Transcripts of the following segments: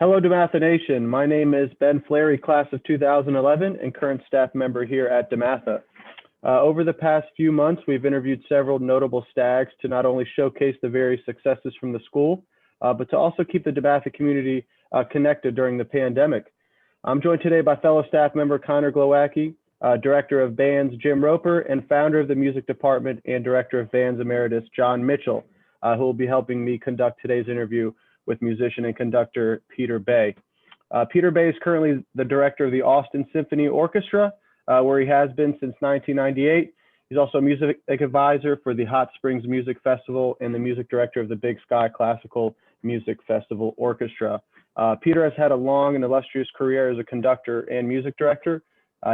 Hello, DeMatha Nation. My name is Ben Fleury, class of 2011, and current staff member here at DeMatha. Over the past few months, we've interviewed several notable stags to not only showcase the various successes from the school, but to also keep the DeMatha community connected during the pandemic. I'm joined today by fellow staff member Connor Glowacki, Director of Bands Jim Roper, and founder of the music department and Director of Bands Emeritus John Mitchell, who will be helping me conduct today's interview with musician and conductor Peter Bay. Peter Bay is currently the director of the Austin Symphony Orchestra, where he has been since 1998. He's also a music advisor for the Hot Springs Music Festival and the music director of the Big Sky Classical Music Festival Orchestra. Peter has had a long and illustrious career as a conductor and music director.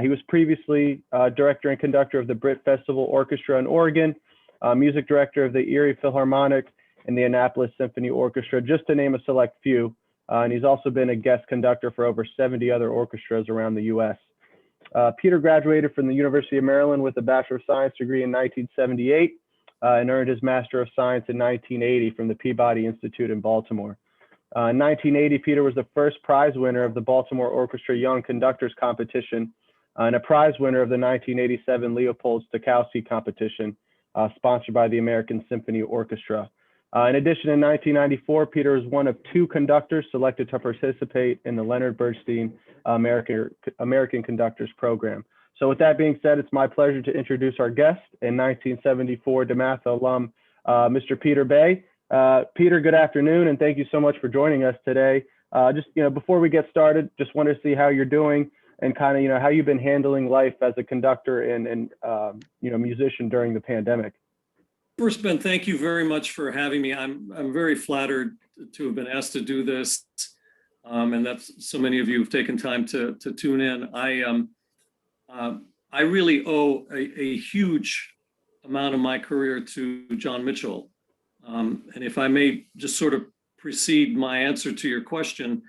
He was previously director and conductor of the Brit Festival Orchestra in Oregon, music director of the Erie Philharmonic and the Annapolis Symphony Orchestra, just to name a select few. And he's also been a guest conductor for over 70 other orchestras around the US. Peter graduated from the University of Maryland with a Bachelor of Science degree in 1978 and earned his Master of Science in 1980 from the Peabody Institute in Baltimore. In 1980, Peter was the first prize winner of the Baltimore Orchestra Young Conductors Competition and a prize winner of the 1987 Leopold Stokowski Competition, sponsored by the American Symphony Orchestra. In addition, in 1994, Peter was one of two conductors selected to participate in the Leonard Bernstein American Conductors Program. So with that being said, it's my pleasure to introduce our guest and 1974 DeMatha alum, Mr. Peter Bay. Peter, good afternoon, and thank you so much for joining us today. Before we get started, just want to see how you're doing and kind of, how you've been handling life as a conductor and musician during the pandemic. First, Ben, thank you very much for having me. I'm very flattered to have been asked to do this, and that so many of you have taken time to tune in. I really owe a huge amount of my career to John Mitchell. And if I may just sort of precede my answer to your question,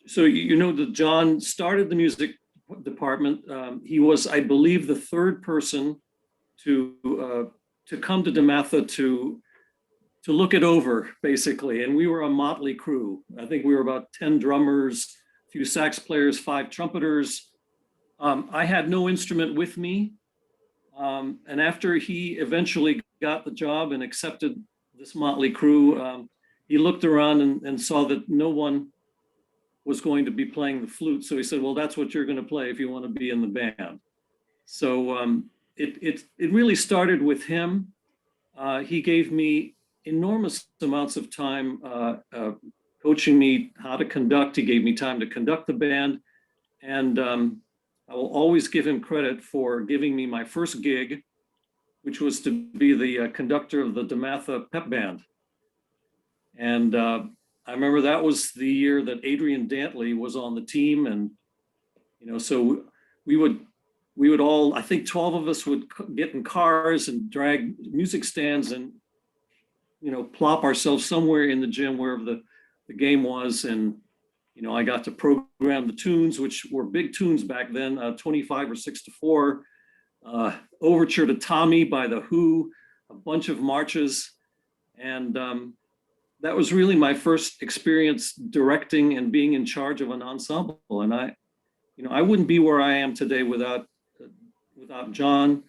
so that John started the music department. He was, I believe, the third person to come to DeMatha to look it over, basically. And we were a motley crew. I think we were about 10 drummers, a few sax players, 5 trumpeters. I had no instrument with me. And after he eventually got the job and accepted this motley crew, he looked around and saw that no one was going to be playing the flute. So he said, well, that's what you're going to play if you want to be in the band. So it really started with him. He gave me enormous amounts of time coaching me how to conduct. He gave me time to conduct the band. And I will always give him credit for giving me my first gig, which was to be the conductor of the DeMatha pep band. And I remember that was the year that Adrian Dantley was on the team. And, so we would all, I think 12 of us would get in cars and drag music stands and, plop ourselves somewhere in the gym wherever the game was. And, I got to program the tunes, which were big tunes back then, 25 or 6/4, Overture to Tommy by The Who, a bunch of marches. And that was really my first experience directing and being in charge of an ensemble. And I wouldn't be where I am today without John,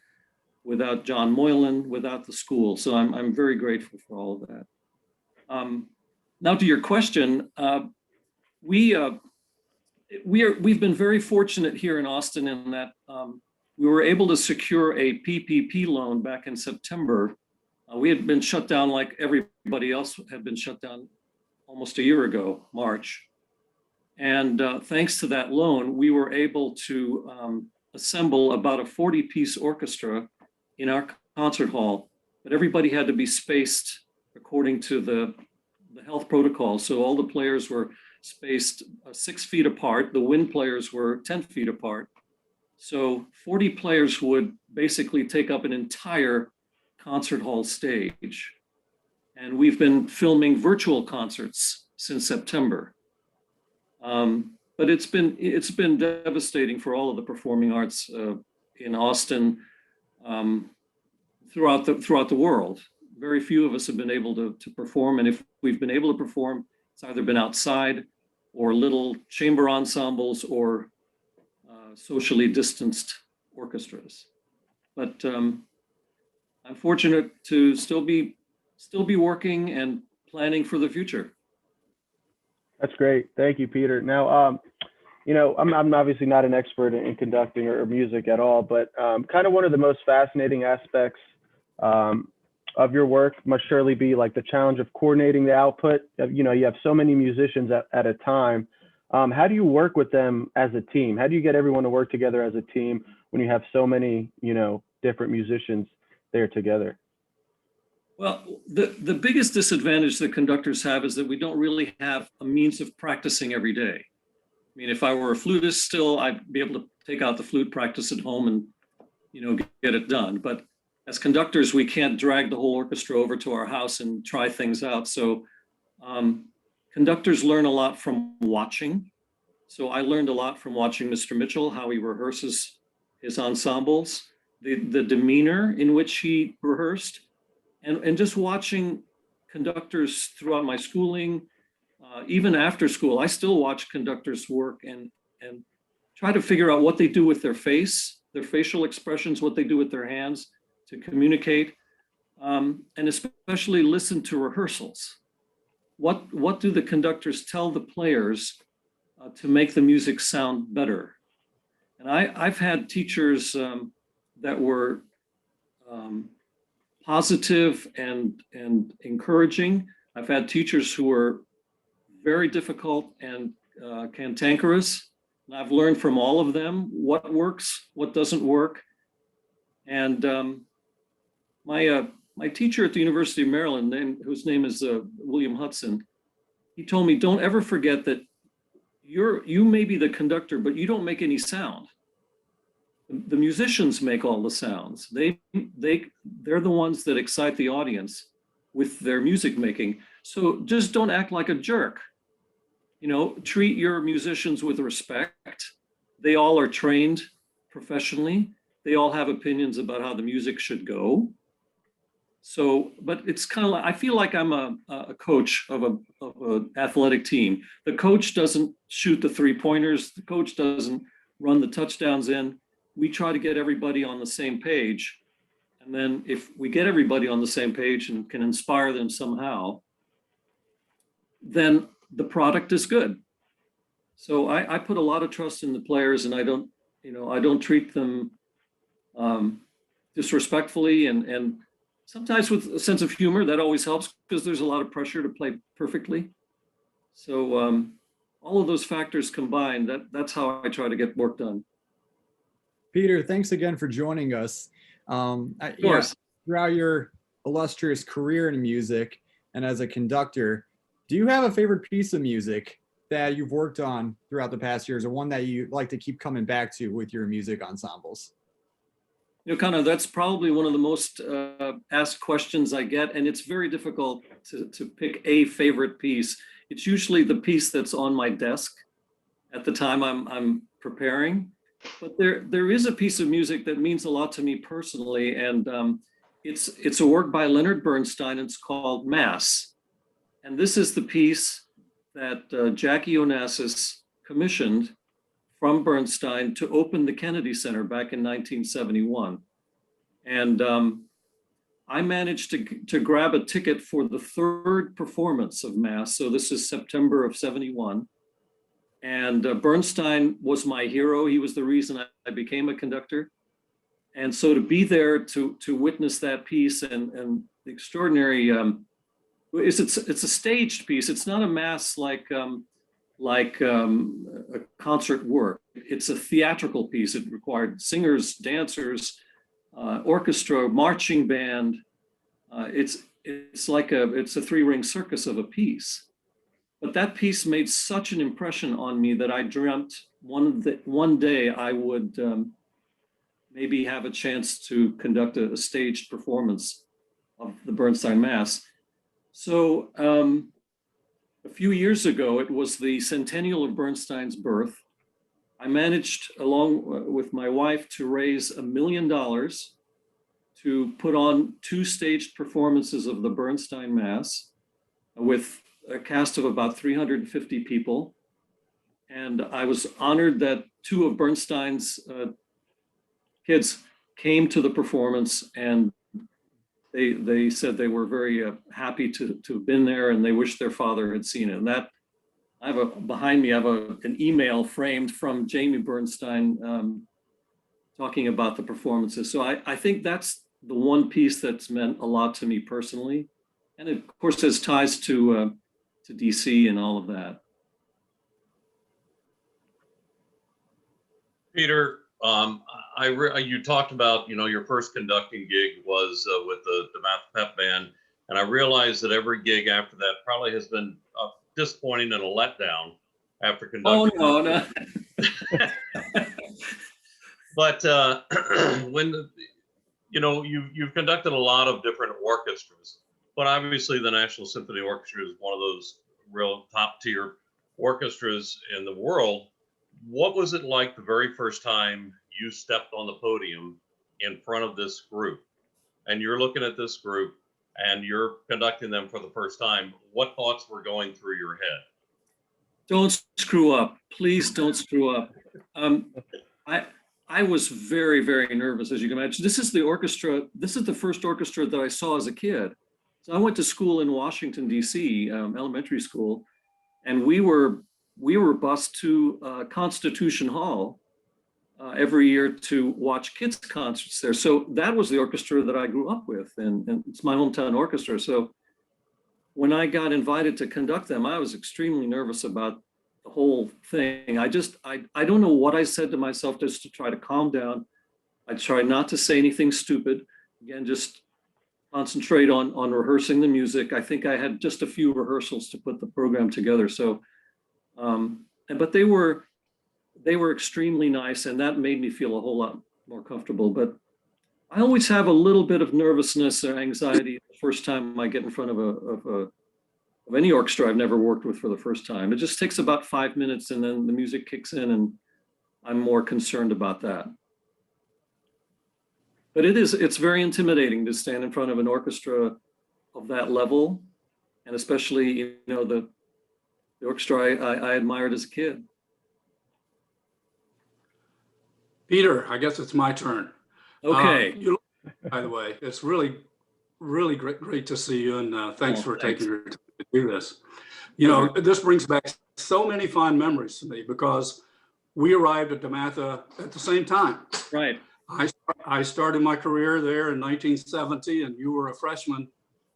without John Moylan, without the school. So I'm very grateful for all of that. Now to your question, we've been very fortunate here in Austin in that we were able to secure a PPP loan back in September. We had been shut down like everybody else had been shut down almost a year ago, March. And thanks to that loan, we were able to assemble about a 40-piece orchestra in our concert hall, but everybody had to be spaced according to the health protocol. So all the players were spaced 6 feet apart. The wind players were 10 feet apart. So 40 players would basically take up an entire concert hall stage. And we've been filming virtual concerts since September. But it's been devastating for all of the performing arts in Austin, throughout the world. Very few of us have been able to perform, and if we've been able to perform, It's either been outside or little chamber ensembles or socially distanced orchestras. But I'm fortunate to still be working and planning for the future. That's great. Thank you, Peter. Now, you know, I'm obviously not an expert in conducting or music at all, but kind of one of the most fascinating aspects of your work must surely be like the challenge of coordinating the output. You know, you have so many musicians at a time. How do you work with them as a team? How do you get everyone to work together as a team when you have so many, you know, different musicians there together? Well, the biggest disadvantage that conductors have is that we don't really have a means of practicing every day. I mean, if I were a flutist still, I'd be able to take out the flute, practice at home, and, you know, get it done. But as conductors, we can't drag the whole orchestra over to our house and try things out. So conductors learn a lot from watching. So I learned a lot from watching Mr. Mitchell, how he rehearses his ensembles, the demeanor in which he rehearsed, and just watching conductors throughout my schooling, even after school. I still watch conductors work and try to figure out what they do with their face, their facial expressions, what they do with their hands to communicate, and especially listen to rehearsals. What do the conductors tell the players to make the music sound better? And I've had teachers that were positive and encouraging. I've had teachers who were very difficult and cantankerous. And I've learned from all of them what works, what doesn't work. And my teacher at the University of Maryland, whose name is William Hudson, he told me, don't ever forget that you may be the conductor, but you don't make any sound. The musicians make all the sounds. They're the ones that excite the audience with their music making. So just don't act like a jerk. You know, treat your musicians with respect. They all are trained professionally. They all have opinions about how the music should go. So, but it's kind of like, I feel like I'm a coach of an athletic team. The coach doesn't shoot the 3-pointers. The coach doesn't run the touchdowns in. We try to get everybody on the same page. And then if we get everybody on the same page and can inspire them somehow, then the product is good. So I put a lot of trust in the players, and I don't treat them disrespectfully, and sometimes with a sense of humor. That always helps because there's a lot of pressure to play perfectly. So all of those factors combined, that's how I try to get work done. Peter, thanks again for joining us. Of course. Throughout your illustrious career in music and as a conductor, do you have a favorite piece of music that you've worked on throughout the past years, or one that you like to keep coming back to with your music ensembles? You know, kind of, that's probably one of the most asked questions I get, and it's very difficult to pick a favorite piece. It's usually the piece that's on my desk at the time I'm preparing. But there is a piece of music that means a lot to me personally, and it's a work by Leonard Bernstein. It's called Mass, and this is the piece that Jackie Onassis commissioned from Bernstein to open the Kennedy Center back in 1971. And I managed to grab a ticket for the 3rd performance of Mass. So this is September of 71. And Bernstein was my hero. He was the reason I became a conductor. And so to be there to witness that piece and the extraordinary, it's a staged piece. It's not a mass like a concert work. It's a theatrical piece. It required singers, dancers, orchestra, marching band. It's a 3-ring circus of a piece. But that piece made such an impression on me that I dreamt one day I would maybe have a chance to conduct a staged performance of the Bernstein Mass. So a few years ago, it was the centennial of Bernstein's birth. I managed, along with my wife, to raise $1 million to put on 2 staged performances of the Bernstein Mass with a cast of about 350 people. And I was honored that two of Bernstein's kids came to the performance, and they said they were very happy to have been there, and they wished their father had seen it. And that behind me, I have an email framed from Jamie Bernstein talking about the performances. So I think that's the one piece that's meant a lot to me personally. And it, of course, has ties to DC and all of that. Peter, you talked about, your first conducting gig was with the DeMatha Pep Band, and I realized that every gig after that probably has been disappointing and a letdown after conducting. Oh, no. But when you've conducted a lot of different orchestras, but obviously the National Symphony Orchestra is one of those real top tier orchestras in the world. What was it like the very first time you stepped on the podium in front of this group, and you're looking at this group and you're conducting them for the first time? What thoughts were going through your head? Don't screw up. Please don't screw up. I was very, very nervous, as you can imagine. This is the orchestra. This is the first orchestra that I saw as a kid. So I went to school in Washington, D.C., elementary school, and we were bused to Constitution Hall every year to watch kids' concerts there. So that was the orchestra that I grew up with, and it's my hometown orchestra. So when I got invited to conduct them, I was extremely nervous about the whole thing. I don't know what I said to myself just to try to calm down. I tried not to say anything stupid. Again, just concentrate on rehearsing the music. I think I had just a few rehearsals to put the program together. So, but they were extremely nice, and that made me feel a whole lot more comfortable. But I always have a little bit of nervousness or anxiety the first time I get in front of any orchestra I've never worked with for the first time. It just takes about 5 minutes, and then the music kicks in, and I'm more concerned about that. But it's very intimidating to stand in front of an orchestra of that level, and especially, the orchestra I admired as a kid. Peter, I guess it's my turn. Okay. By the way, it's really, really great to see you, and thanks for taking your time to do this. This brings back so many fond memories to me because we arrived at DeMatha at the same time. Right. I started my career there in 1970, and you were a freshman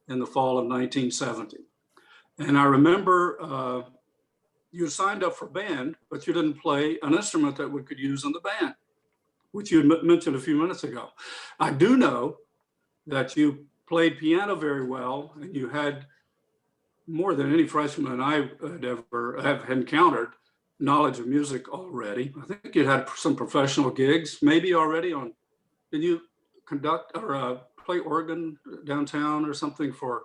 in the fall of 1970. And I remember you signed up for band, but you didn't play an instrument that we could use in the band, which you had mentioned a few minutes ago. I do know that you played piano very well, and you had more than any freshman I had ever have encountered knowledge of music already. I think you had some professional gigs maybe already on. Did you conduct or play organ downtown or something for?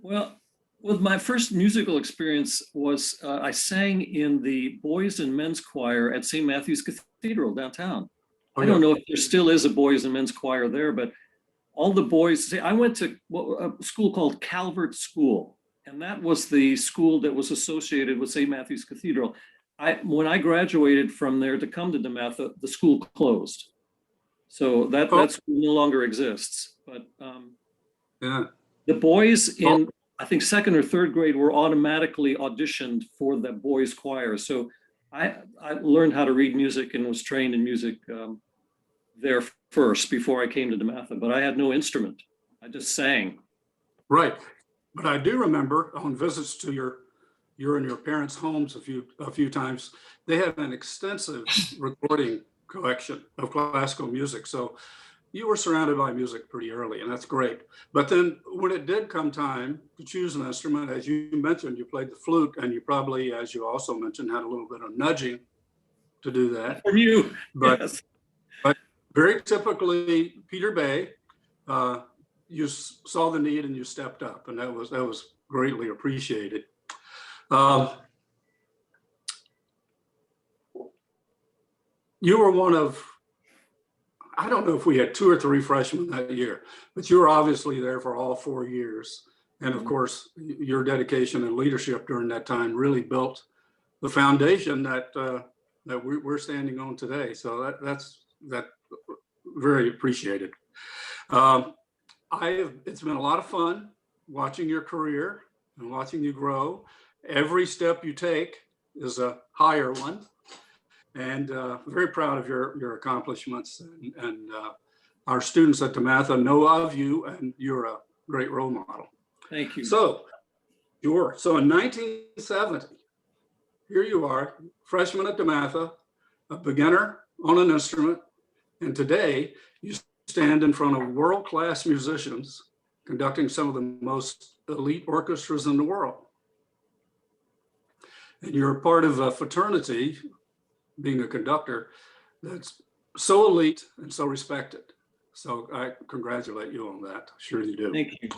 Well, my first musical experience was I sang in the boys and men's choir at St. Matthew's Cathedral downtown. I don't know if there still is a boys and men's choir there, but all the boys, I went to a school called Calvert School, and that was the school that was associated with St. Matthew's Cathedral. When I graduated from there to come to DeMatha, the school closed. So that school no longer exists. But the boys in, I think, second or third grade were automatically auditioned for the boys choir. So I learned how to read music and was trained in music there first before I came to DeMatha, but I had no instrument. I just sang. Right. But I do remember on visits to your and your parents' homes a few times, they had an extensive recording collection of classical music. So you were surrounded by music pretty early, and that's great. But then when it did come time to choose an instrument, as you mentioned, you played the flute, and you probably, as you also mentioned, had a little bit of nudging to do that. From you, but, yes. But very typically, Peter Bay, you saw the need and you stepped up, and that was greatly appreciated. You were one of, I don't know if we had 2 or 3 freshmen that year, but you were obviously there for all 4 years. And of course, your dedication and leadership during that time really built the foundation that we're standing on today. So that's very appreciated. It's been a lot of fun watching your career and watching you grow. Every step you take is a higher one, and very proud of your accomplishments. And our students at DeMatha know of you, and you're a great role model. Thank you. So, sure. So in 1970, here you are, freshman at DeMatha, a beginner on an instrument, and today you stand in front of world-class musicians conducting some of the most elite orchestras in the world. And you're a part of a fraternity, being a conductor, that's so elite and so respected. So I congratulate you on that. Sure you do. Thank you.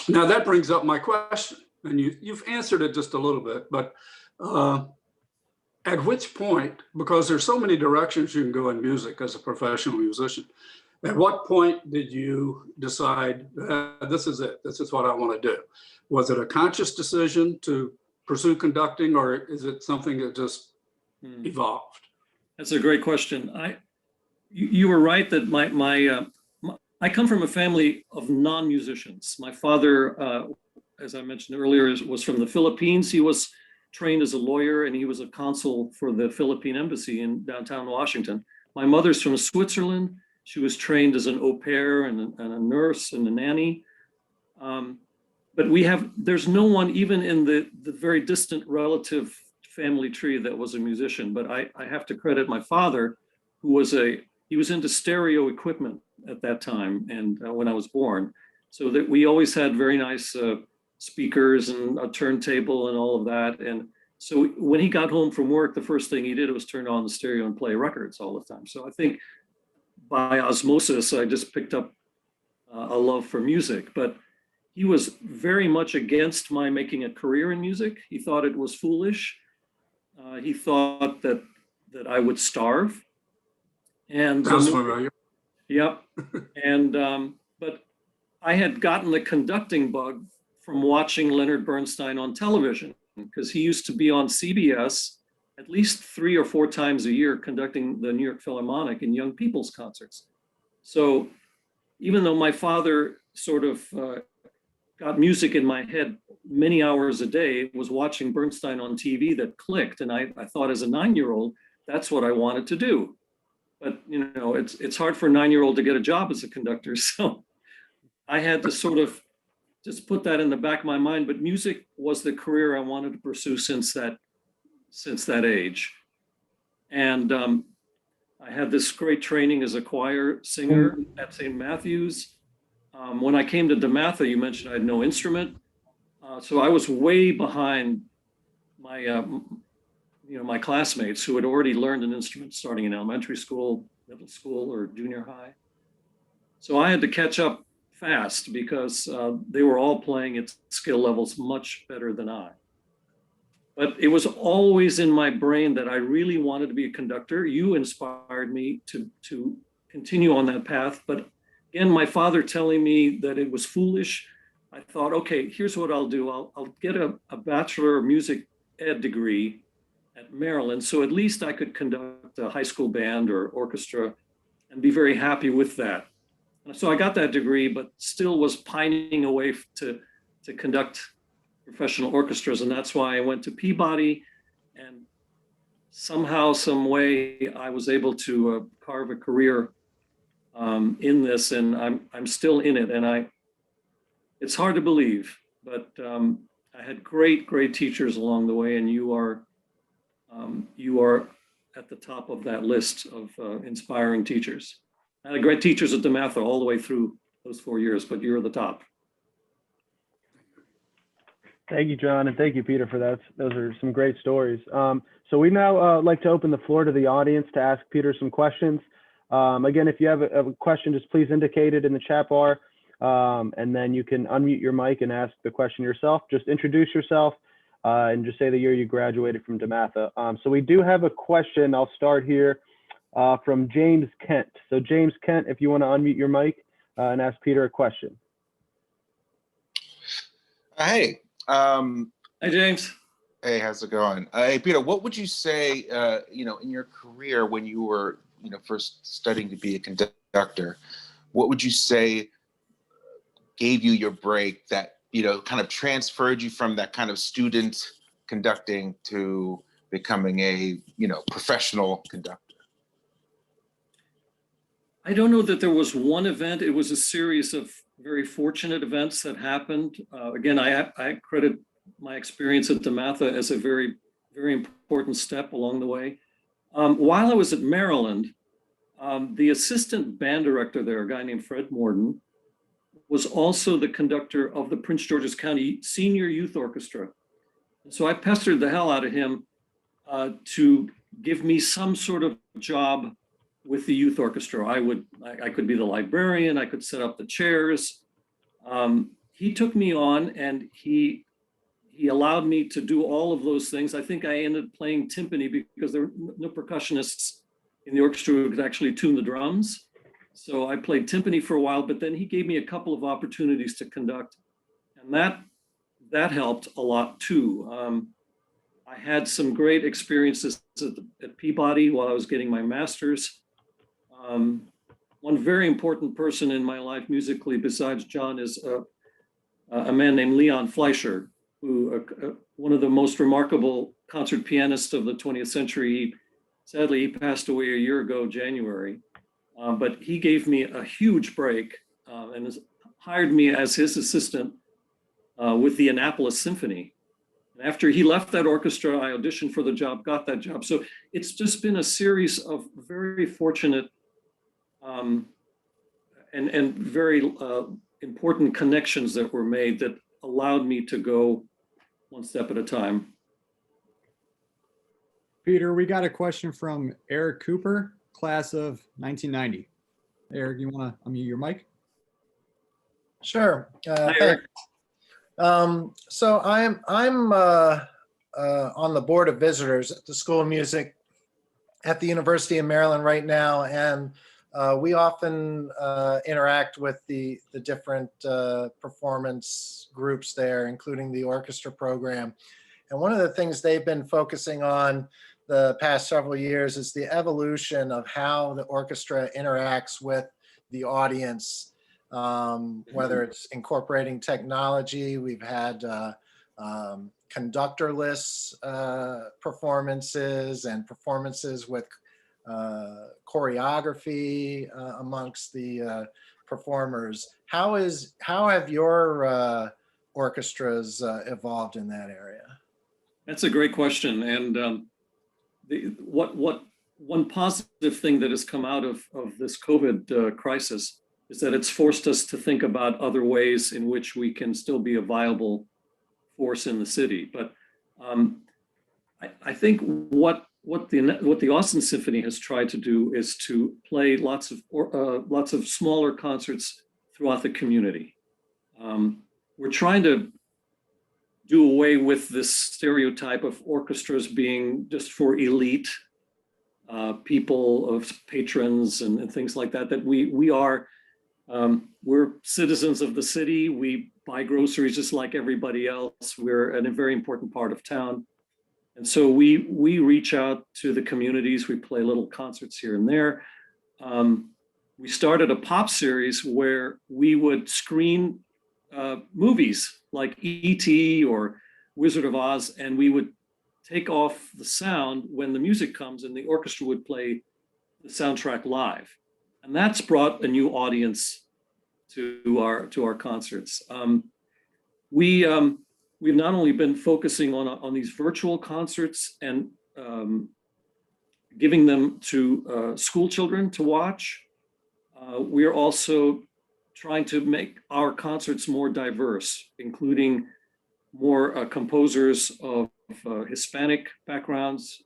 Now that brings up my question, and you've answered it just a little bit, but at which point, because there's so many directions you can go in music as a professional musician, at what point did you decide this is it, this is what I want to do? Was it a conscious decision to pursue conducting, or is it something that just evolved? That's a great question. You were right that I come from a family of non-musicians. My father, as I mentioned earlier, was from the Philippines. He was trained as a lawyer, and he was a consul for the Philippine embassy in downtown Washington. My mother's from Switzerland. She was trained as an au pair and a nurse and a nanny. But there's no one even in the very distant relative family tree that was a musician. But I have to credit my father, who was he was into stereo equipment at that time, and when I was born, so that we always had very nice speakers and a turntable and all of that. And so when he got home from work, the first thing he did was turn on the stereo and play records all the time. So I think by osmosis, I just picked up a love for music. But he was very much against my making a career in music. He thought it was foolish. He thought that I would starve. And Sounds familiar. Yep. And but I had gotten the conducting bug from watching Leonard Bernstein on television, because he used to be on CBS at least 3 or 4 times a year conducting the New York Philharmonic in young people's concerts. So even though my father sort of got music in my head many hours a day, was watching Bernstein on TV that clicked. And I thought as a 9-year-old, that's what I wanted to do. But it's hard for a 9-year-old to get a job as a conductor. So I had to sort of just put that in the back of my mind. But music was the career I wanted to pursue since that age. And I had this great training as a choir singer at St. Matthew's. When I came to DeMatha, you mentioned I had no instrument. So I was way behind my classmates who had already learned an instrument starting in elementary school, middle school, or junior high. So I had to catch up fast because they were all playing at skill levels much better than I. But it was always in my brain that I really wanted to be a conductor. You inspired me to continue on that path. But again, my father telling me that it was foolish, I thought, okay, here's what I'll do. I'll get a Bachelor of Music Ed degree at Maryland, so at least I could conduct a high school band or orchestra and be very happy with that. So I got that degree, but still was pining away to conduct professional orchestras, and that's why I went to Peabody, and somehow, some way, I was able to carve a career in this, and I'm still in it, and it's hard to believe, but I had great teachers along the way, and you are at the top of that list of inspiring teachers. I had great teachers at DeMatha all the way through those 4 years, but you're the top. Thank you, John, and thank you, Peter, for that. Those are some great stories. So we now like to open the floor to the audience to ask Peter some questions. Again, if you have a question, just please indicate it in the chat bar, and then you can unmute your mic and ask the question yourself. Just introduce yourself and just say the year you graduated from DeMatha. So we do have a question. I'll start here from James Kent. So James Kent, if you want to unmute your mic and ask Peter a question. Hey, Hi, James. hey, how's it going? Hey, Peter, what would you say, in your career when you were, first studying to be a conductor, what would you say gave you your break that, kind of transferred you from that kind of student conducting to becoming a, professional conductor? I don't know that there was one event. It was a series of very fortunate events that happened. Again, I credit my experience at DeMatha as a very, very important step along the way. While I was at Maryland, the assistant band director there, a guy named Fred Morden, was also the conductor of the Prince George's County Senior Youth Orchestra. So I pestered the hell out of him to give me some sort of job with the youth orchestra. I could be the librarian, I could set up the chairs. He took me on and he allowed me to do all of those things. I think I ended up playing timpani because there were no percussionists in the orchestra who could actually tune the drums. So I played timpani for a while, but then he gave me a couple of opportunities to conduct, and that helped a lot too. I had some great experiences at Peabody while I was getting my master's. One very important person in my life musically besides John is a man named Leon Fleischer, who one of the most remarkable concert pianists of the 20th century. Sadly, he passed away a year ago, January. But he gave me a huge break and hired me as his assistant with the Annapolis Symphony. After he left that orchestra, I auditioned for the job, got that job. So it's just been a series of very fortunate and very important connections that were made that allowed me to go one step at a time. Peter, we got a question from Eric Cooper, class of 1990. Eric, you want to unmute your mic? Sure. Hi, Eric. So I'm on the board of visitors at the School of Music at the University of Maryland right now, and we often interact with the different performance groups there, including the orchestra program. And one of the things they've been focusing on the past several years is the evolution of how the orchestra interacts with the audience, whether it's incorporating technology. We've had conductorless performances and performances with choreography amongst the performers. How have your orchestras evolved in that area? That's a great question. And one positive thing that has come out of this COVID crisis is that it's forced us to think about other ways in which we can still be a viable force in the city. But I think what the Austin Symphony has tried to do is to play lots of smaller concerts throughout the community. We're trying to do away with this stereotype of orchestras being just for elite people, of patrons and things like that. That we're citizens of the city. We buy groceries just like everybody else. We're a very important part of town. And so we reach out to the communities. We play little concerts here and there. We started a pop series where we would screen movies like E.T. or Wizard of Oz, and we would take off the sound when the music comes and the orchestra would play the soundtrack live. And that's brought a new audience to our concerts. We've not only been focusing on these virtual concerts and giving them to school children to watch, we're also trying to make our concerts more diverse, including more composers of Hispanic backgrounds,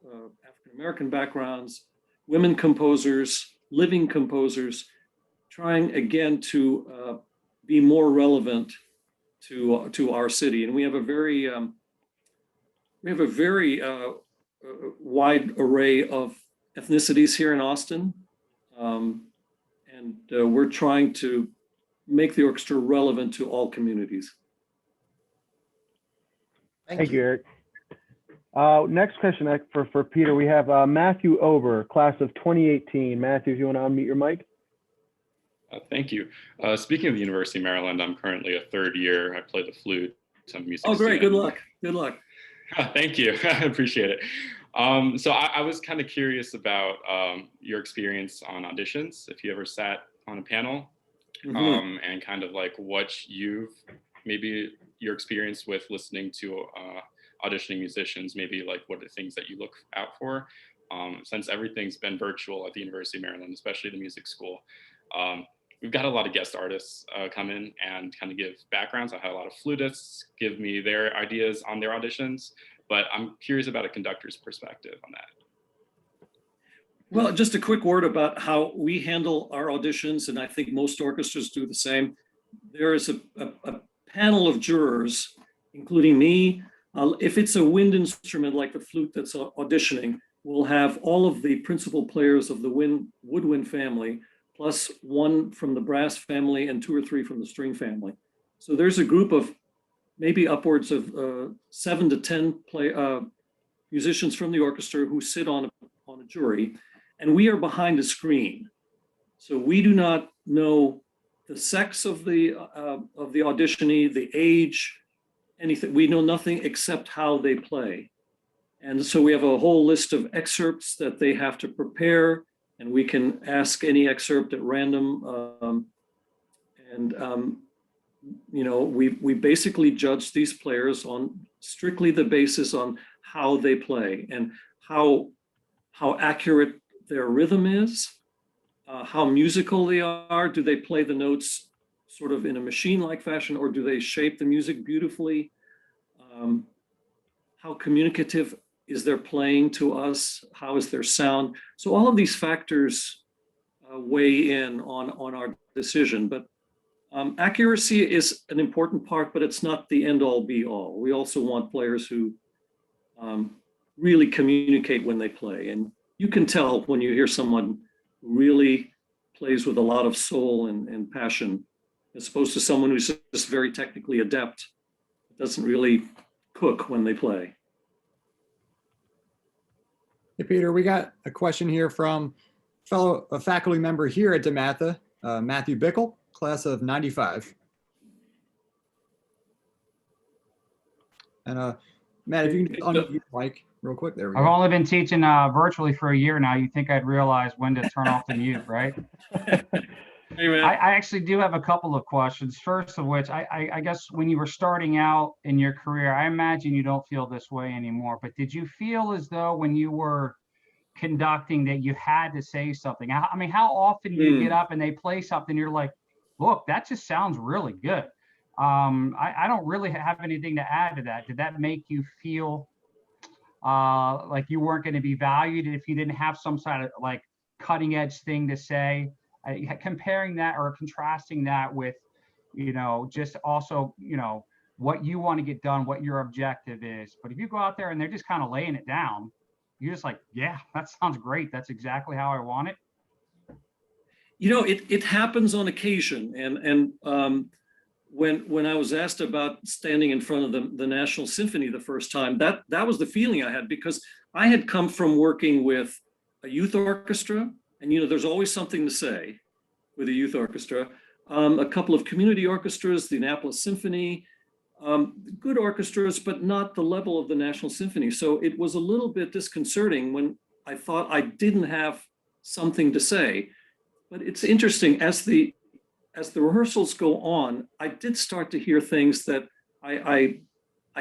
African-American backgrounds, women composers, living composers, trying again to be more relevant to our city. And we have a very wide array of ethnicities here in Austin. And we're trying to make the orchestra relevant to all communities. Thank you, Eric. Next question for Peter. We have Matthew Ober, class of 2018. Matthew, if you want to unmute your mic. Thank you. Speaking of the University of Maryland, I'm currently a third year. I play the flute. So I'm a music Oh, great. student. Good luck. Good luck. Thank you. I appreciate it. So I was kind of curious about your experience on auditions, if you ever sat on a panel, and kind of like what maybe your experience with listening to auditioning musicians, maybe like what are the things that you look out for, since everything's been virtual at the University of Maryland, especially the music school. We've got a lot of guest artists come in and kind of give backgrounds. I had a lot of flutists give me their ideas on their auditions, but I'm curious about a conductor's perspective on that. Well, just a quick word about how we handle our auditions, and I think most orchestras do the same. There is a panel of jurors, including me. If it's a wind instrument like the flute that's auditioning, we'll have all of the principal players of the woodwind family, plus one from the brass family and 2 or 3 from the string family. So there's a group of maybe upwards of 7 to 10 musicians from the orchestra who sit on a jury, and we are behind a screen. So we do not know the sex of the auditionee, the age, anything. We know nothing except how they play. And so we have a whole list of excerpts that they have to prepare, and we can ask any excerpt at random. You know, we basically judge these players on strictly the basis on how they play and how accurate their rhythm is, how musical they are. Do they play the notes sort of in a machine-like fashion, or do they shape the music beautifully? How communicative is their playing to us? How is their sound? So all of these factors weigh in on our decision. But accuracy is an important part, but it's not the end-all be-all. We also want players who really communicate when they play. And you can tell when you hear someone who really plays with a lot of soul and passion, as opposed to someone who's just very technically adept, doesn't really cook when they play. Hey, Peter, we got a question here from a faculty member here at DeMatha, Matthew Bickle, class of 95. And Matt, if you can unmute your mic real quick. There we go. I've only been teaching virtually for a year now. You think I'd realize when to turn off the mute, right? Hey, man. I actually do have a couple of questions. First of which, I guess when you were starting out in your career, I imagine you don't feel this way anymore, but did you feel as though when you were conducting that you had to say something? I mean, how often do you get up and they play something, you're like, look, that just sounds really good. I don't really have anything to add to that. Did that make you feel like you weren't going to be valued if you didn't have some sort of like cutting edge thing to say? Comparing that or contrasting that with, you know, just also, you know, what you want to get done, what your objective is. But if you go out there and they're just kind of laying it down, you're just like, yeah, that sounds great. That's exactly how I want it. You know, it happens on occasion. And when I was asked about standing in front of the National Symphony the first time, that was the feeling I had, because I had come from working with a youth orchestra. And, you know, there's always something to say with a youth orchestra. A couple of community orchestras, the Annapolis Symphony, good orchestras, but not the level of the National Symphony. So it was a little bit disconcerting when I thought I didn't have something to say. But it's interesting, as the rehearsals go on, I did start to hear things that I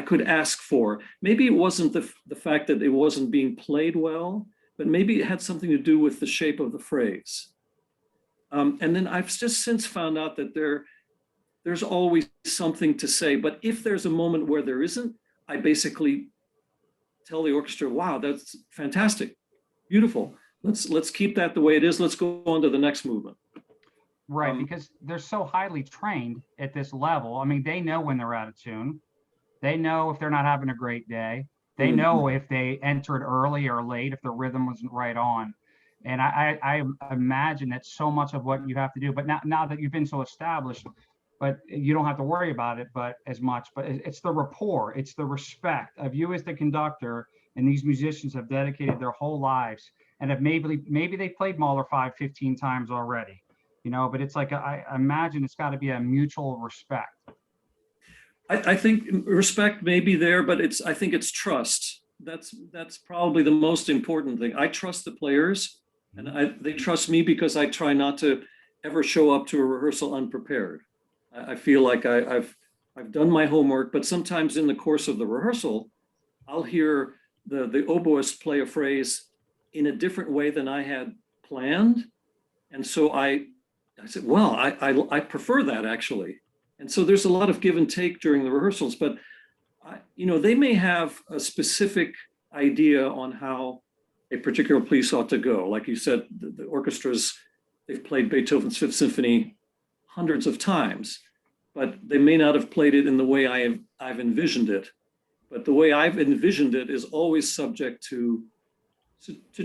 could ask for. Maybe it wasn't the fact that it wasn't being played well, but maybe it had something to do with the shape of the phrase. And then I've just since found out that there's always something to say, but if there's a moment where there isn't, I basically tell the orchestra, wow, that's fantastic, beautiful. Let's keep that the way it is. Let's go on to the next movement. Right, because they're so highly trained at this level. I mean, they know when they're out of tune. They know if they're not having a great day. They know if they entered early or late, if the rhythm wasn't right on. And I imagine that's so much of what you have to do. But now that you've been so established, but you don't have to worry about it, but as much, but it's the rapport, it's the respect of you as the conductor. And these musicians have dedicated their whole lives and have maybe they played Mahler 15 times already, but it's like, I imagine it's got to be a mutual respect. I think respect may be there, but I think it's trust. That's probably the most important thing. I trust the players, and they trust me because I try not to ever show up to a rehearsal unprepared. I feel like I've done my homework, but sometimes in the course of the rehearsal, I'll hear the oboist play a phrase in a different way than I had planned, and so I said, well, I prefer that actually. And so there's a lot of give and take during the rehearsals, but they may have a specific idea on how a particular piece ought to go. Like you said, the orchestras, they've played Beethoven's Fifth Symphony hundreds of times, but they may not have played it in the way I've envisioned it. But the way I've envisioned it is always subject to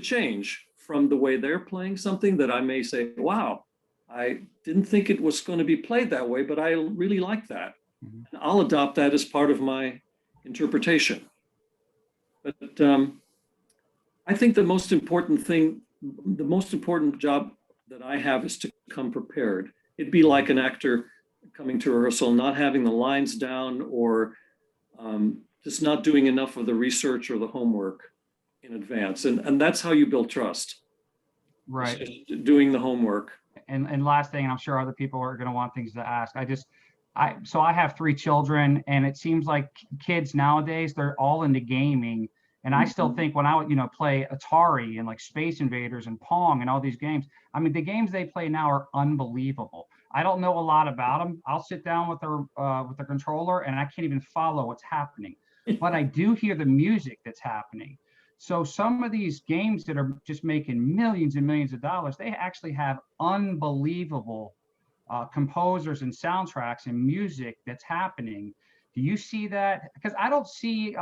change from the way they're playing something that I may say, wow, I didn't think it was going to be played that way, but I really like that. And I'll adopt that as part of my interpretation. But I think the most important job that I have is to come prepared. It'd be like an actor coming to rehearsal, not having the lines down, or just not doing enough of the research or the homework in advance. And that's how you build trust. Right. Doing the homework. And last thing, and I'm sure other people are going to want things to ask. So I have 3 children, and it seems like kids nowadays, they're all into gaming. And I still think when I would, play Atari and like Space Invaders and Pong and all these games, I mean, the games they play now are unbelievable. I don't know a lot about them. I'll sit down with the controller and I can't even follow what's happening, but I do hear the music that's happening. So some of these games that are just making millions and millions of dollars, they actually have unbelievable composers and soundtracks and music that's happening. Do you see that? Because I don't see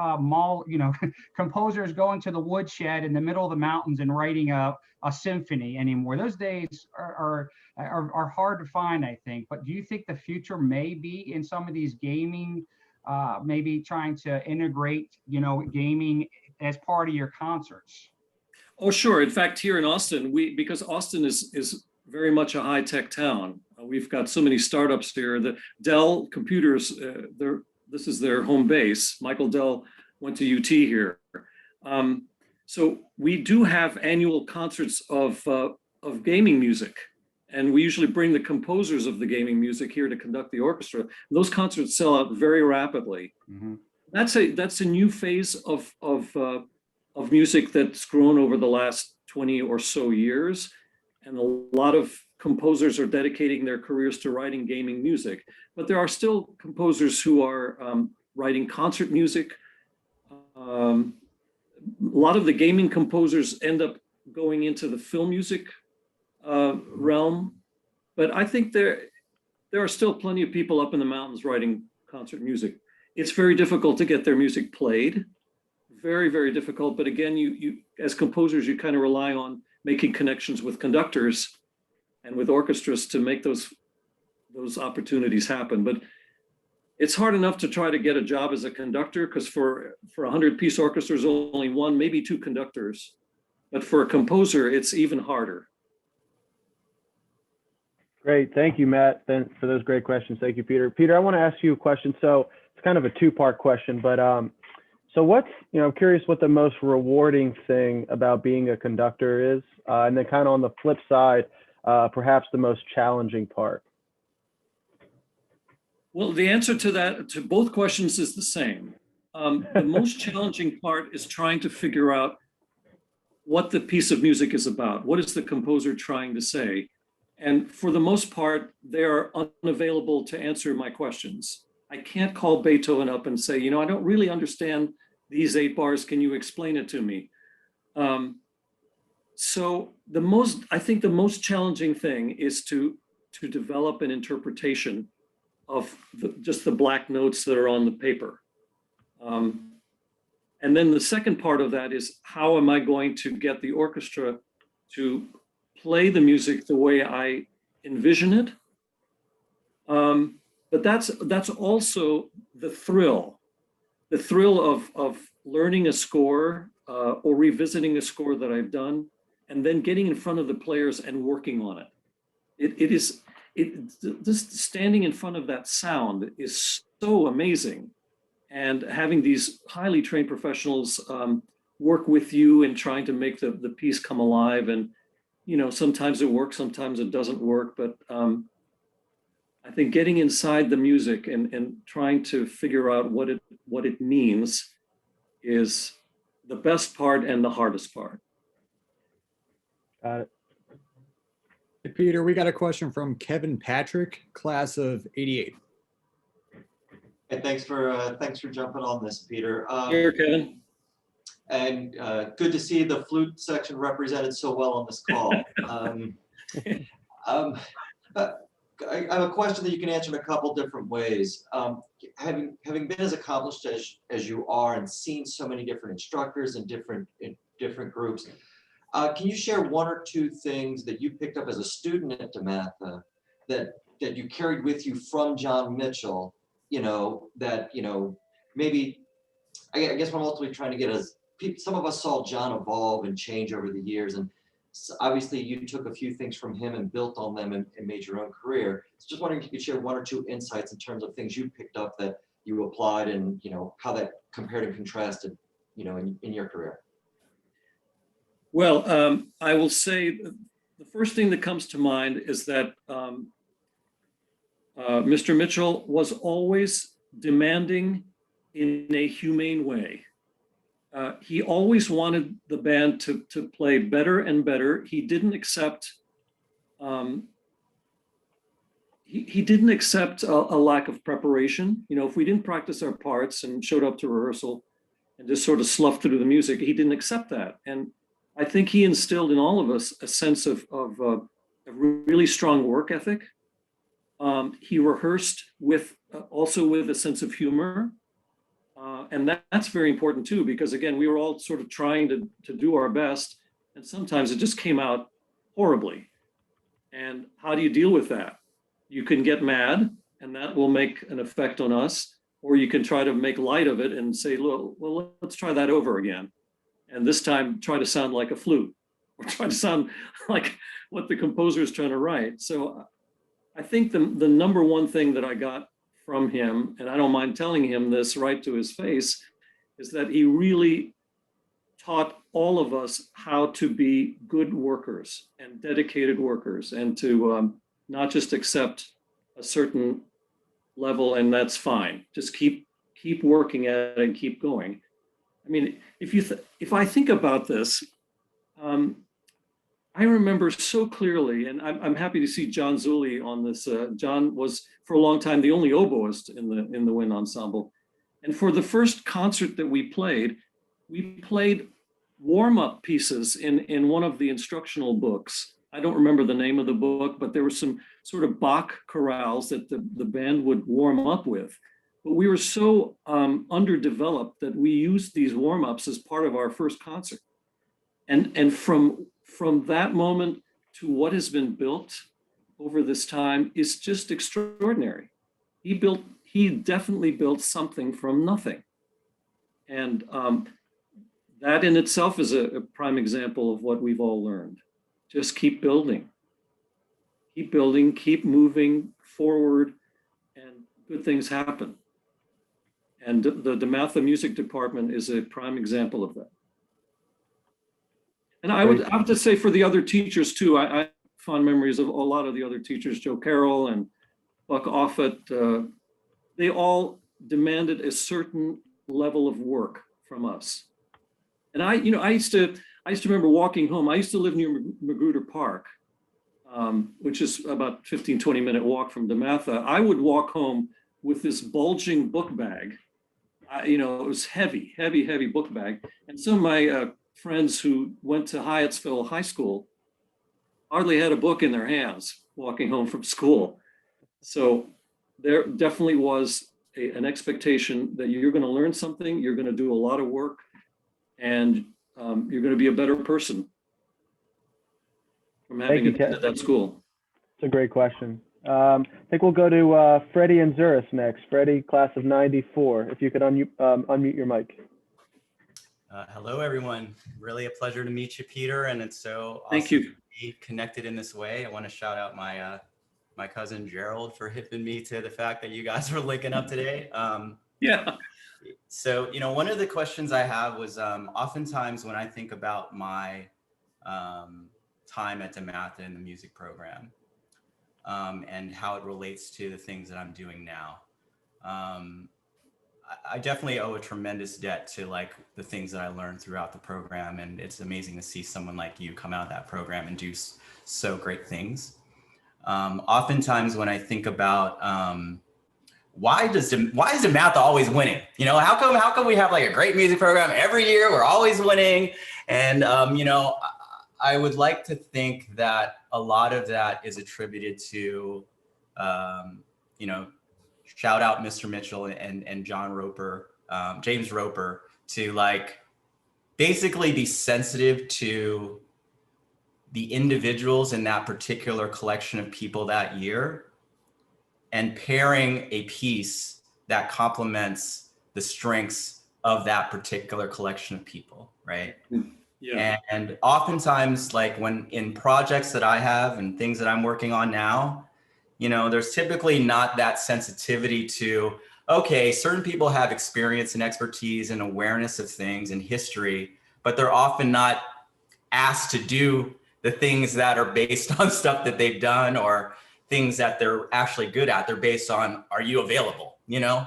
composers going to the woodshed in the middle of the mountains and writing a symphony anymore. Those days are hard to find, I think. But do you think the future may be in some of these gaming, maybe trying to integrate, gaming as part of your concerts? Oh, sure. In fact, here in Austin, because Austin is very much a high-tech town. We've got so many startups here. The Dell computers, this is their home base. Michael Dell went to UT here. So we do have annual concerts of gaming music. And we usually bring the composers of the gaming music here to conduct the orchestra. Those concerts sell out very rapidly. Mm-hmm. That's a new phase of music that's grown over the last 20 or so years. And a lot of composers are dedicating their careers to writing gaming music. But there are still composers who are writing concert music. A lot of the gaming composers end up going into the film music realm. But I think there are still plenty of people up in the mountains writing concert music. It's very difficult to get their music played. Very, very difficult. But again, you as composers, you kind of rely on making connections with conductors and with orchestras to make those opportunities happen. But it's hard enough to try to get a job as a conductor, because for 100-piece orchestras, only 1, maybe 2 conductors. But for a composer, it's even harder. Great. Thank you, Matt, for those great questions. Thank you, Peter. Peter, I want to ask you a question. So it's kind of a 2-part question, but so I'm curious what the most rewarding thing about being a conductor is, and then kind of on the flip side, perhaps the most challenging part. Well, the answer to both questions is the same. The most challenging part is trying to figure out what the piece of music is about. What is the composer trying to say? And for the most part, they are unavailable to answer my questions. I can't call Beethoven up and say, I don't really understand these 8 bars. Can you explain it to me? So I think the most challenging thing is to develop an interpretation of just the black notes that are on the paper. And then the second part of that is, how am I going to get the orchestra to play the music the way I envision it? but that's also the thrill of learning a score or revisiting a score that I've done, and then getting in front of the players and working on it. Just standing in front of that sound is so amazing, and having these highly trained professionals work with you and trying to make the piece come alive. And sometimes it works, sometimes it doesn't work, but I think getting inside the music and trying to figure out what it means is the best part and the hardest part. Got it. Hey, Peter, we got a question from Kevin Patrick, class of '88. Hey, thanks for jumping on this, Peter. Here, Kevin. And good to see the flute section represented so well on this call. I have a question that you can answer in a couple different ways. Having been as accomplished as you are and seen so many different instructors in different groups, can you share one or two things that you picked up as a student at DeMatha that you carried with you from John Mitchell? Maybe I guess what I'm ultimately trying to get is some of us saw John evolve and change over the years, and obviously you took a few things from him and built on them and made your own career. So just wondering if you could share one or two insights in terms of things you picked up that you applied, and how that compared and contrasted in your career. Well, I will say the first thing that comes to mind is that Mr. Mitchell was always demanding in a humane way. He always wanted the band to play better and better. He didn't accept he didn't accept a lack of preparation. If we didn't practice our parts and showed up to rehearsal and just sort of sloughed through the music, he didn't accept that. And I think he instilled in all of us a sense of a really strong work ethic. He rehearsed also with a sense of humor. And that's very important too, because again, we were all sort of trying to do our best, and sometimes it just came out horribly. And how do you deal with that? You can get mad, and that will make an effect on us, or you can try to make light of it and say, well, let's try that over again. And this time try to sound like a flute, or try to sound like what the composer is trying to write. So I think the number one thing that I got from him, and I don't mind telling him this right to his face, is that he really taught all of us how to be good workers and dedicated workers, and to not just accept a certain level and that's fine. Just keep working at it and keep going. I mean, if I think about this, I remember so clearly, and I'm happy to see John Zulli on this. John was for a long time the only oboist in the wind ensemble, and for the first concert that we played warm-up pieces in one of the instructional books. I don't remember the name of the book, but there were some sort of Bach chorales that the band would warm up with. But we were so underdeveloped that we used these warm-ups as part of our first concert. And from that moment to what has been built over this time is just extraordinary. He definitely built something from nothing. And that in itself is a prime example of what we've all learned. Just keep building, keep moving forward, and good things happen. And the DeMatha Music Department is a prime example of that. And I would have to say for the other teachers too, I have fond memories of a lot of the other teachers, Joe Carroll and Buck Offit. They all demanded a certain level of work from us. And I used to remember walking home. I used to live near Magruder Park, which is about 15, 20-minute walk from DeMatha. I would walk home with this bulging book bag. It was heavy book bag. And some of my friends who went to Hyattsville High School hardly had a book in their hands walking home from school. So there definitely was an expectation that you're going to learn something, you're going to do a lot of work, and you're going to be a better person from having attended that school. It's a great question. I think we'll go to Freddy and Zurich next. Freddy, class of 94. If you could unmute your mic. Hello, everyone. Really a pleasure to meet you, Peter, and it's so awesome Thank you. to be connected in this way. I want to shout out my my cousin Gerald for hipping me to the fact that you guys were linking up today. Yeah. So, you know, one of the questions I have was oftentimes when I think about my time at DeMatha in the music program and how it relates to the things that I'm doing now. I definitely owe a tremendous debt to like the things that I learned throughout the program. And it's amazing to see someone like you come out of that program and do so great things. Oftentimes when I think about why is DeMatha always winning? You know, how come we have like a great music program every year? We're always winning. And, you know, I would like to think that a lot of that is attributed to, you know, shout out Mr. Mitchell and John Roper, James Roper, to like basically be sensitive to the individuals in that particular collection of people that year and pairing a piece that complements the strengths of that particular collection of people, right? Yeah. And oftentimes, like when in projects that I have and things that I'm working on now, you know, there's typically not that sensitivity to, okay, certain people have experience and expertise and awareness of things and history, but they're often not asked to do the things that are based on stuff that they've done or things that they're actually good at. They're based on, are you available, you know?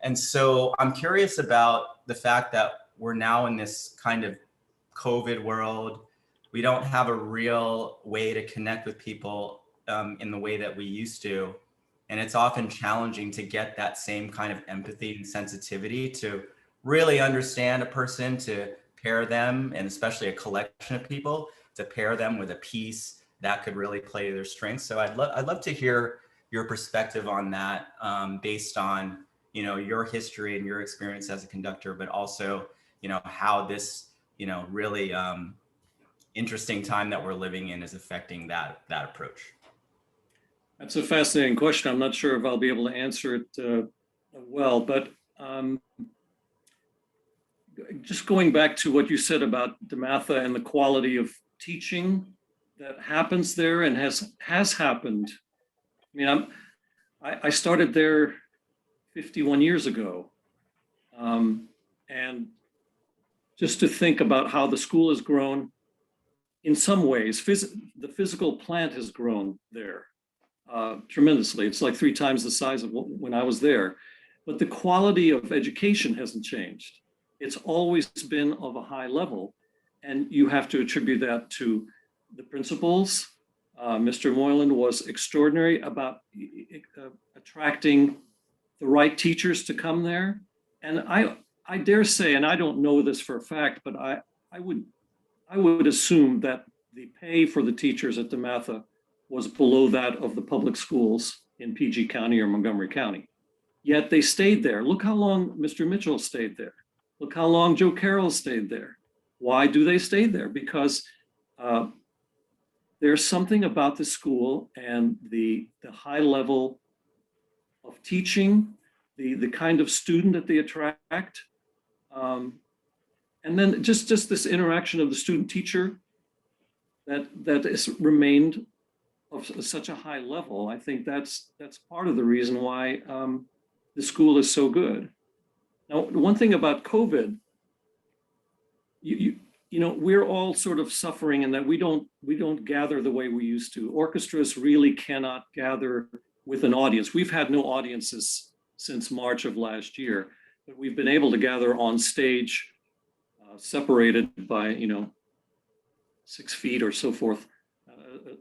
And so I'm curious about the fact that we're now in this kind of COVID world. We don't have a real way to connect with people in the way that we used to. And it's often challenging to get that same kind of empathy and sensitivity to really understand a person, to pair them, and especially a collection of people, to pair them with a piece that could really play to their strengths. So I'd love to hear your perspective on that based on, you know, your history and your experience as a conductor, but also, you know, how this, you know, really interesting time that we're living in is affecting that approach. That's a fascinating question. I'm not sure if I'll be able to answer it well, but just going back to what you said about DeMatha and the quality of teaching that happens there and has happened. I mean, I started there 51 years ago. And just to think about how the school has grown in some ways, the physical plant has grown there tremendously. It's like 3 times the size of when I was there, but the quality of education hasn't changed. It's always been of a high level, and you have to attribute that to the principals. Mr. Moylan was extraordinary about attracting the right teachers to come there. And I dare say, and I don't know this for a fact, but I would assume that the pay for the teachers at DeMatha was below that of the public schools in PG County or Montgomery County. Yet they stayed there. Look how long Mr. Mitchell stayed there. Look how long Joe Carroll stayed there. Why do they stay there? Because there's something about the school and the high level of teaching, the kind of student that they attract. And then just this interaction of the student teacher that has remained of such a high level. I think that's part of the reason why the school is so good. Now, one thing about COVID, you know, we're all sort of suffering in that we don't gather the way we used to. Orchestras really cannot gather with an audience. We've had no audiences since March of last year, but we've been able to gather on stage, separated by, you know, 6 feet or so forth,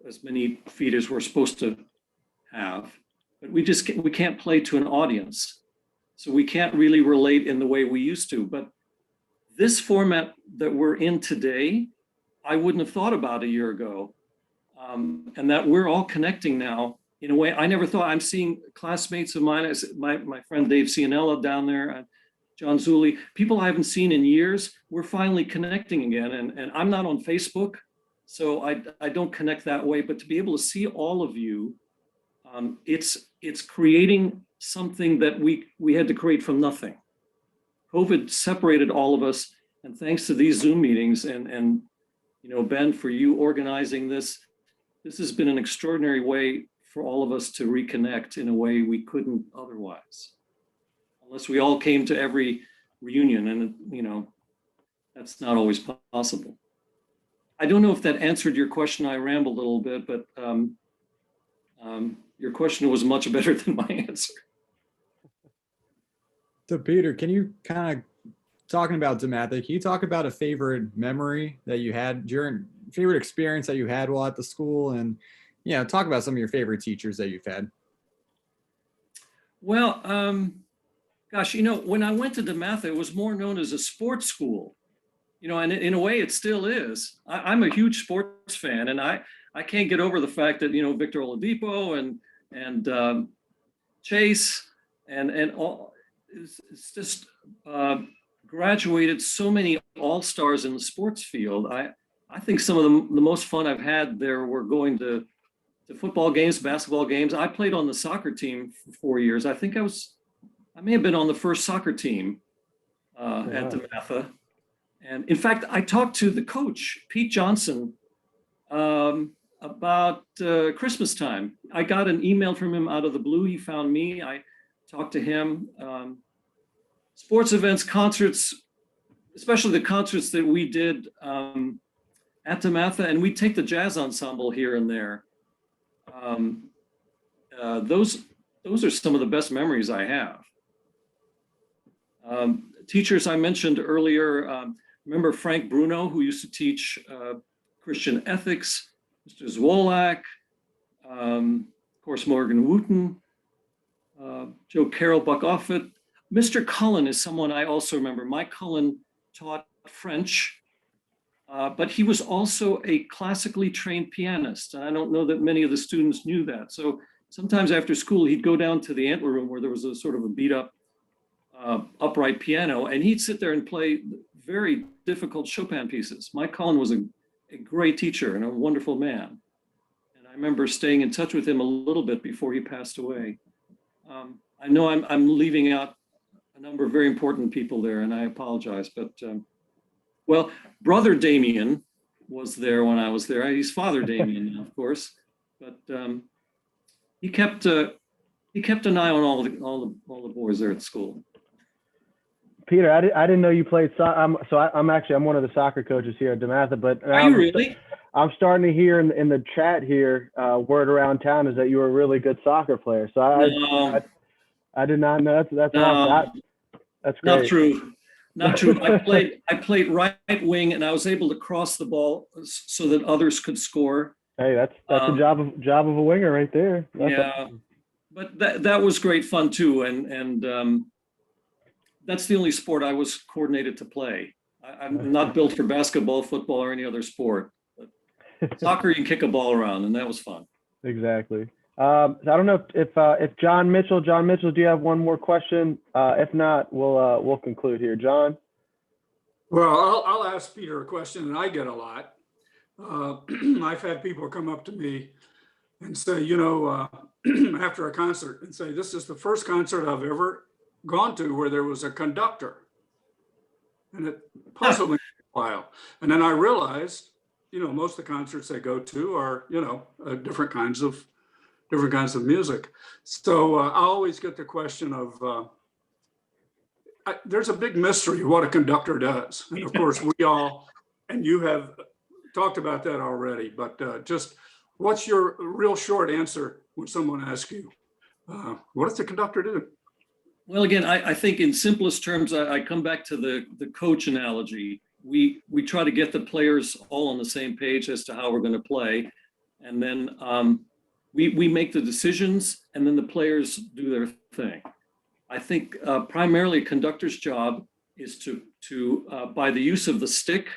as many feet as we're supposed to have. But we can't play to an audience. So we can't really relate in the way we used to. But this format that we're in today, I wouldn't have thought about a year ago. And that we're all connecting now in a way I never thought. I'm seeing classmates of mine, my friend Dave Cianella down there, John Zulli, people I haven't seen in years. We're finally connecting again. And I'm not on Facebook, so I don't connect that way. But to be able to see all of you It's creating something that we had to create from nothing. COVID separated all of us, and thanks to these Zoom meetings and you know, Ben, for you organizing this, this has been an extraordinary way for all of us to reconnect in a way we couldn't otherwise, unless we all came to every reunion, and you know, that's not always possible. I don't know if that answered your question. I rambled a little bit, but your question was much better than my answer. So Peter, can you kind of, talking about DeMatha, can you talk about a favorite memory that you had during, favorite experience that you had while at the school, and talk about some of your favorite teachers that you've had? Well, gosh, you know, when I went to DeMatha, it was more known as a sports school, you know, and in a way it still is. I'm a huge sports fan, and I can't get over the fact that, you know, Victor Oladipo and Chase and all, it's just graduated so many all-stars in the sports field. I think some of the most fun I've had there were going to football games, basketball games. I played on the soccer team for 4 years. I think I may have been on the first soccer team at DeMatha. And in fact, I talked to the coach, Pete Johnson, about Christmas time. I got an email from him out of the blue. He found me. I talked to him. Sports events, concerts, especially the concerts that we did at DeMatha, and we take the jazz ensemble here and there. Those are some of the best memories I have. Teachers I mentioned earlier, remember Frank Bruno, who used to teach Christian ethics, Mr. Zwolak, of course, Morgan Wooten, Joe Carroll, Buck Offit. Mr. Cullen is someone I also remember. Mike Cullen taught French, but he was also a classically trained pianist. And I don't know that many of the students knew that. So sometimes after school, he'd go down to the antler room where there was a sort of a beat up upright piano, and he'd sit there and play very difficult Chopin pieces. Mike Cullen was a great teacher and a wonderful man. And I remember staying in touch with him a little bit before he passed away. I know I'm leaving out a number of very important people there, and I apologize, but well, Brother Damien was there when I was there. He's Father Damien now, of course, but he kept an eye on all the boys there at school. Peter, I didn't know you played soccer. I'm one of the soccer coaches here at DeMatha, but Are you really? I'm starting to hear in the chat here, word around town is that you were a really good soccer player. So I did not know. That's awesome. That's great. Not true. Not true. I played right wing, and I was able to cross the ball so that others could score. Hey, that's the job of a winger right there. That's awesome. But that was great fun too, and that's the only sport I was coordinated to play. I'm not built for basketball, football, or any other sport. But soccer, you can kick a ball around, and that was fun. Exactly. I don't know if John Mitchell, do you have one more question? If not, we'll conclude here. John? Well, I'll ask Peter a question that I get a lot. I've had people come up to me and say, you know, after a concert, and say, this is the first concert I've ever gone to where there was a conductor. And it puzzled me for a while. And then I realized, you know, most of the concerts they go to are, you know, different kinds of music. So I always get the question of, there's a big mystery what a conductor does. And of course we all, and you have talked about that already, but just what's your real short answer when someone asks you, what does the conductor do? Well, again, I think in simplest terms, I come back to the coach analogy. We try to get the players all on the same page as to how we're going to play. And then we make the decisions, and then the players do their thing. I think primarily a conductor's job is to by the use of the stick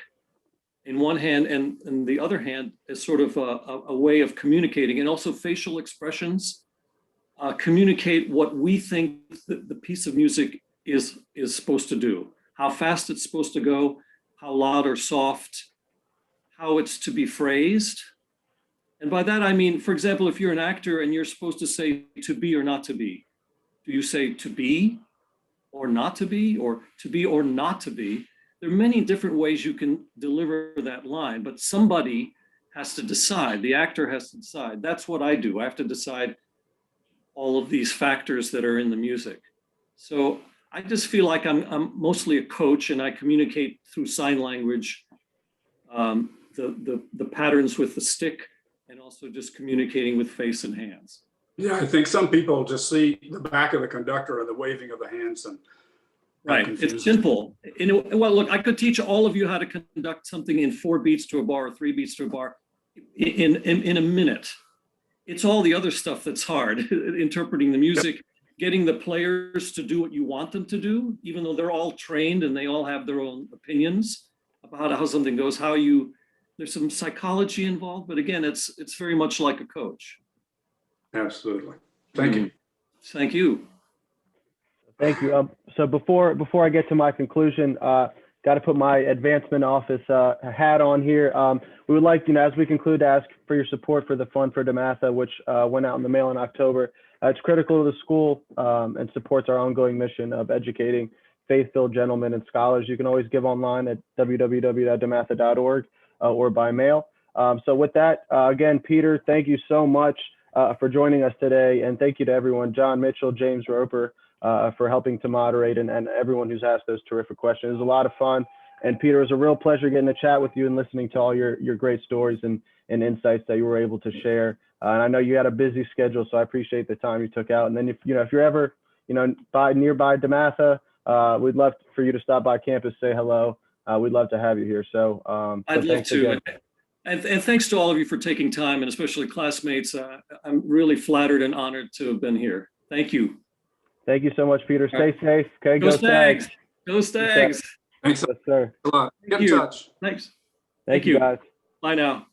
in one hand and the other hand is sort of a way of communicating, and also facial expressions communicate what we think the piece of music is supposed to do, how fast it's supposed to go, how loud or soft, how it's to be phrased. And by that, I mean, for example, if you're an actor and you're supposed to say to be or not to be, do you say to be or not to be, or to be or not to be? There are many different ways you can deliver that line, but somebody has to decide. The actor has to decide. That's what I do. I have to decide all of these factors that are in the music. So I just feel like I'm mostly a coach, and I communicate through sign language, the patterns with the stick, and also just communicating with face and hands. Yeah, I think some people just see the back of the conductor and the waving of the hands and right. It's simple. Well, look, I could teach all of you how to conduct something in 4 beats to a bar or 3 beats to a bar in a minute. It's all the other stuff that's hard. Interpreting the music, getting the players to do what you want them to do, even though they're all trained and they all have their own opinions about how something goes, there's some psychology involved, but again, it's very much like a coach. Absolutely. Thank you. Thank you. Thank you. So before I get to my conclusion, got to put my advancement office hat on here. We would like, as we conclude, to ask for your support for the Fund for DeMatha, which went out in the mail in October. It's critical to the school and supports our ongoing mission of educating faith-filled gentlemen and scholars. You can always give online at www.dematha.org or by mail. So with that, again, Peter, thank you so much for joining us today. And thank you to everyone, John Mitchell, James Roper, for helping to moderate, and everyone who's asked those terrific questions. It was a lot of fun. And Peter, it was a real pleasure getting to chat with you and listening to all your great stories and insights that you were able to share. And I know you had a busy schedule, so I appreciate the time you took out. And then if you're ever, nearby DeMatha, we'd love for you to stop by campus, say hello. We'd love to have you here. So I'd love to. And thanks to all of you for taking time, and especially classmates. I'm really flattered and honored to have been here. Thank you. Thank you so much, Peter. Stay safe. Okay, go Stags. Go Stags. Thanks Yes, sir. a lot. Get in touch. Thanks. Thank you, guys. Bye now.